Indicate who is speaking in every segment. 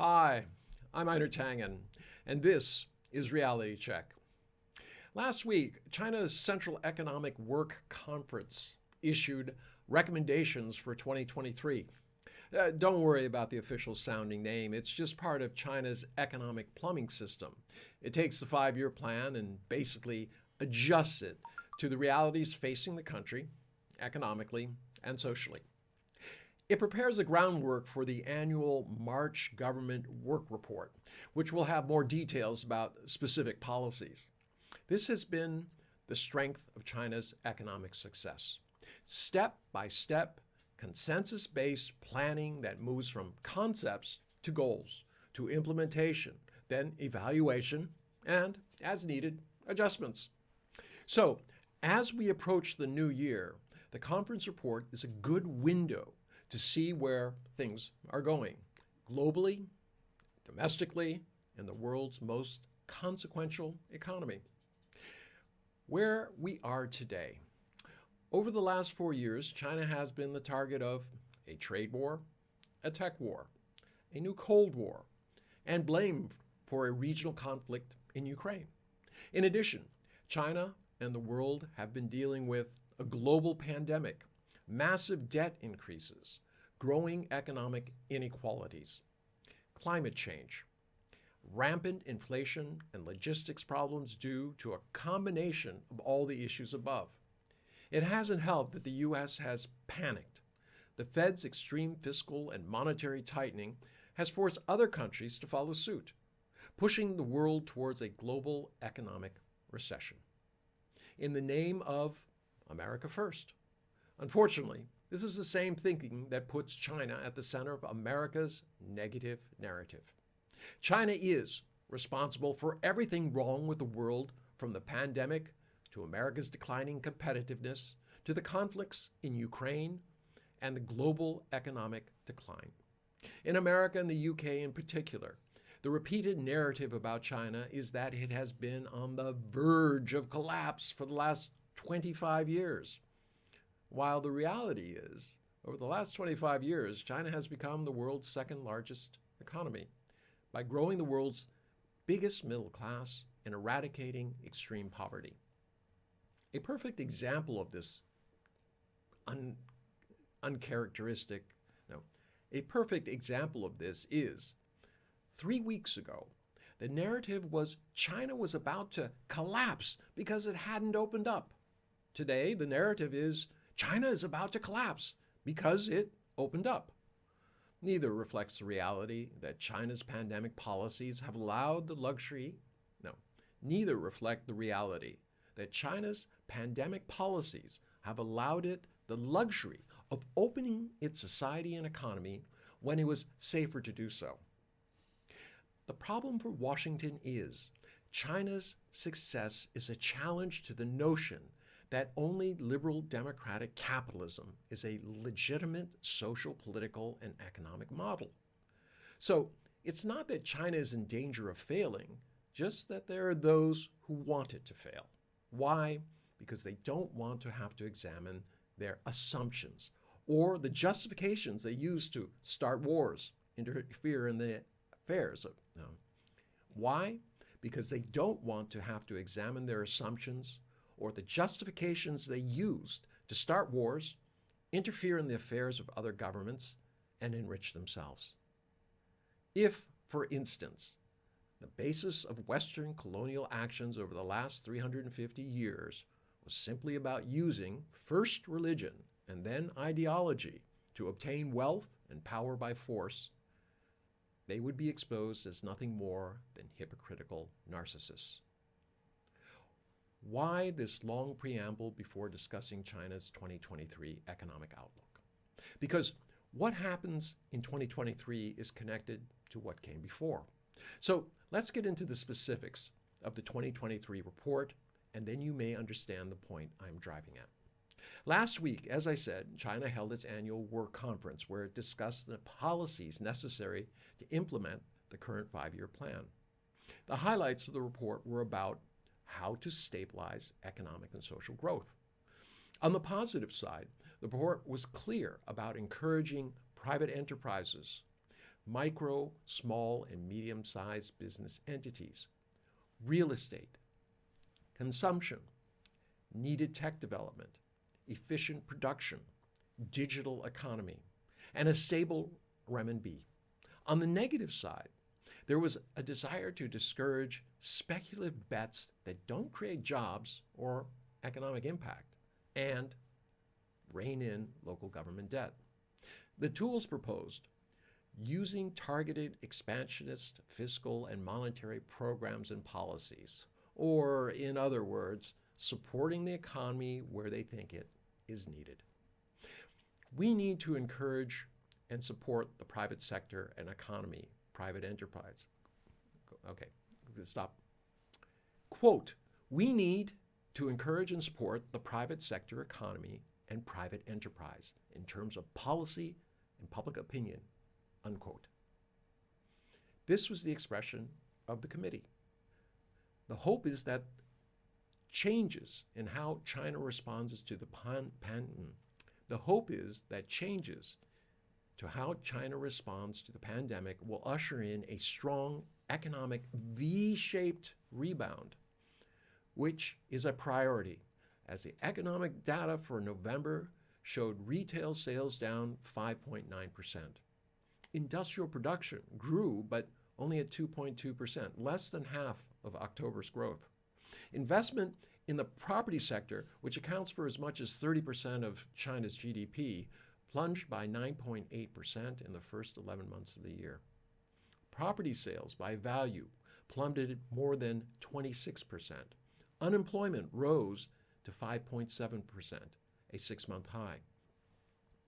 Speaker 1: Hi, I'm Einer Tangen, and this is Reality Check. Last week, China's Central Economic Work Conference issued recommendations for 2023. Don't worry about the official sounding name, it's just part of China's economic plumbing system. It takes the 5-year plan and basically adjusts it to the realities facing the country, economically and socially. It prepares the groundwork for the annual March Government Work Report, which will have more details about specific policies. This has been the strength of China's economic success. Step by step, consensus-based planning that moves from concepts to goals, to implementation, then evaluation, and, as needed, adjustments. So, as we approach the new year, the conference report is a good window to see where things are going, globally, domestically, in the world's most consequential economy. Where we are today. Over the last 4 years, China has been the target of a trade war, a tech war, a new Cold War, and blamed for a regional conflict in Ukraine. In addition, China and the world have been dealing with a global pandemic, massive debt increases, growing economic inequalities, climate change, rampant inflation, and logistics problems due to a combination of all the issues above. It hasn't helped that the U.S. has panicked. The Fed's extreme fiscal and monetary tightening has forced other countries to follow suit, pushing the world towards a global economic recession. In the name of America First. Unfortunately, this is the same thinking that puts China at the center of America's negative narrative. China is responsible for everything wrong with the world, from the pandemic to America's declining competitiveness to the conflicts in Ukraine and the global economic decline. In America and the UK in particular, the repeated narrative about China is that it has been on the verge of collapse for the last 25 years. While the reality is, over the last 25 years, China has become the world's second largest economy by growing the world's biggest middle class and eradicating extreme poverty. A perfect example of this a perfect example of this is 3 weeks ago, the narrative was China was about to collapse because it hadn't opened up. Today, the narrative is China is about to collapse because it opened up. Neither reflects the reality that China's pandemic policies have allowed the luxury, no, neither reflect the reality that China's pandemic policies have allowed it the luxury of opening its society and economy when it was safer to do so. The problem for Washington is China's success is a challenge to the notion that only liberal democratic capitalism is a legitimate social, political, and economic model. So it's not that China is in danger of failing, just that there are those who want it to fail. Why? Because they don't want to have to examine their assumptions or the justifications they use to start wars, interfere in the affairs of them. Why? Because they don't want to have to examine their assumptions or the justifications they used to start wars, interfere in the affairs of other governments, and enrich themselves. If, for instance, the basis of Western colonial actions over the last 350 years was simply about using first religion and then ideology to obtain wealth and power by force, they would be exposed as nothing more than hypocritical narcissists. Why this long preamble before discussing China's 2023 economic outlook? Because what happens in 2023 is connected to what came before. So let's get into the specifics of the 2023 report, and then you may understand the point I'm driving at. Last week, as I said, China held its annual work conference where it discussed the policies necessary to implement the current 5-year plan. The highlights of the report were about how to stabilize economic and social growth. On the positive side, the report was clear about encouraging private enterprises, micro, small, and medium-sized business entities, real estate, consumption, needed tech development, efficient production, digital economy, and a stable renminbi. On the negative side, there was a desire to discourage speculative bets that don't create jobs or economic impact and rein in local government debt. The tools proposed, using targeted expansionist fiscal and monetary programs and policies, or in other words, supporting the economy where they think it is needed. We need to encourage and support the private sector and economy, private enterprise. Okay, stop. Quote, we need to encourage and support the private sector economy and private enterprise in terms of policy and public opinion, unquote. This was the expression of the committee. The hope is that changes in how China responds to the pandemic will usher in a strong economic V-shaped rebound, which is a priority, as the economic data for November showed retail sales down 5.9%. Industrial production grew, but only at 2.2%, less than half of October's growth. Investment in the property sector, which accounts for as much as 30% of China's GDP, plunged by 9.8% in the first 11 months of the year. Property sales by value plummeted more than 26%. Unemployment rose to 5.7%, a 6-month high.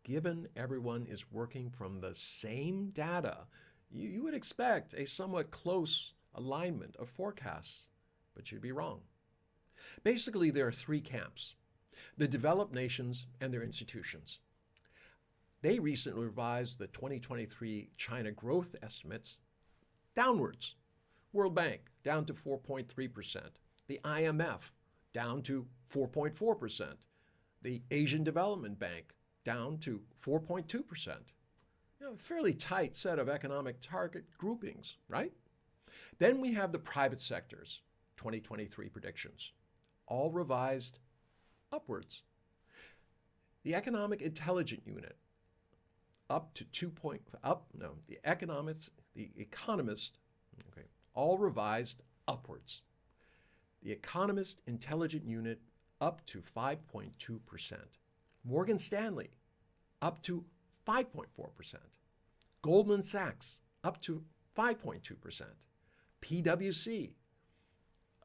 Speaker 1: Given everyone is working from the same data, you would expect a somewhat close alignment of forecasts, but you'd be wrong. Basically, there are three camps: the developed nations and their institutions. They recently revised the 2023 China growth estimates downwards. World Bank down to 4.3%, the IMF down to 4.4%, the Asian Development Bank down to 4.2%. A fairly tight set of economic target groupings, right? Then we have the private sector's 2023 predictions, all revised upwards. The Economic Intelligence Unit the Economist, all revised upwards. The Economist Intelligence Unit up to 5.2%. Morgan Stanley up to 5.4%. Goldman Sachs up to 5.2%. PwC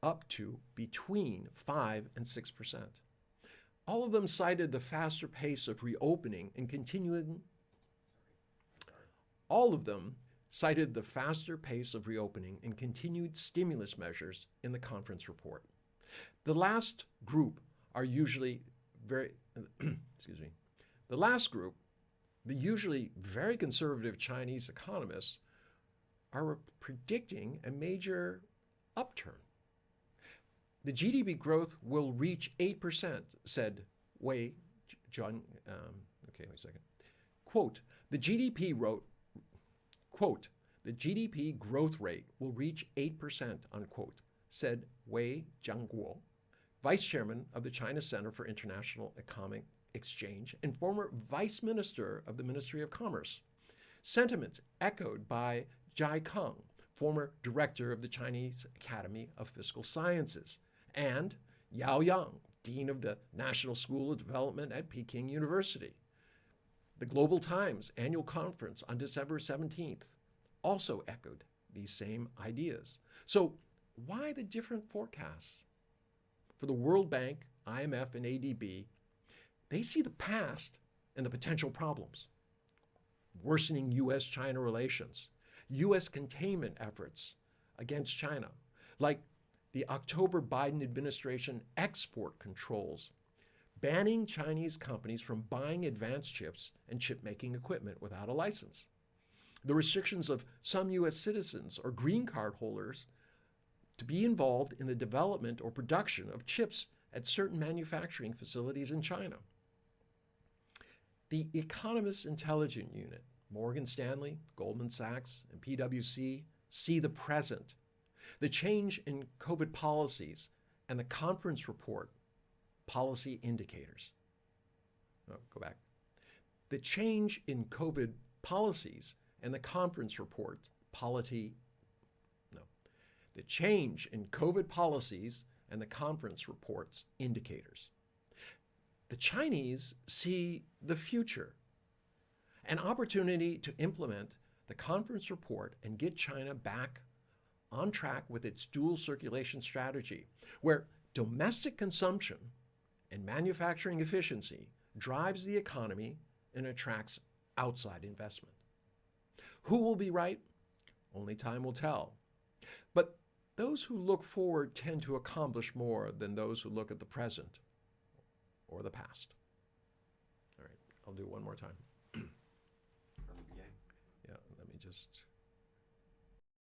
Speaker 1: up to between 5 and 6%. All of them cited the faster pace of reopening and continued stimulus measures in the conference report. The last group are usually the usually very conservative Chinese economists are predicting a major upturn. The GDP growth will reach 8%, said Wei Jun. Quote, the GDP growth rate will reach 8%, unquote, said Wei Jianguo, vice chairman of the China Center for International Economic Exchange and former vice minister of the Ministry of Commerce. Sentiments echoed by Zhai Kang, former director of the Chinese Academy of Fiscal Sciences, and Yao Yang, dean of the National School of Development at Peking University. The Global Times annual conference on December 17th also echoed these same ideas. So why the different forecasts? For the World Bank, IMF, and ADB, they see the past and the potential problems. Worsening U.S.-China relations, U.S. containment efforts against China, like the October Biden administration export controls, banning Chinese companies from buying advanced chips and chip-making equipment without a license. The restrictions of some U.S. citizens or green card holders to be involved in the development or production of chips at certain manufacturing facilities in China. The Economist Intelligence Unit Morgan Stanley, Goldman Sachs, and PwC see the present. The change in COVID policies and the conference report, policy indicators. Oh, go back. The change in COVID policies and the conference report, the change in COVID policies and the conference reports indicators. The Chinese see the future, an opportunity to implement the conference report and get China back on track with its dual circulation strategy, where domestic consumption and manufacturing efficiency drives the economy and attracts outside investment. Who will be right? Only time will tell. But those who look forward tend to accomplish more than those who look at the present or the past. All right, I'll do it one more time.
Speaker 2: From the beginning.
Speaker 1: Yeah, let me just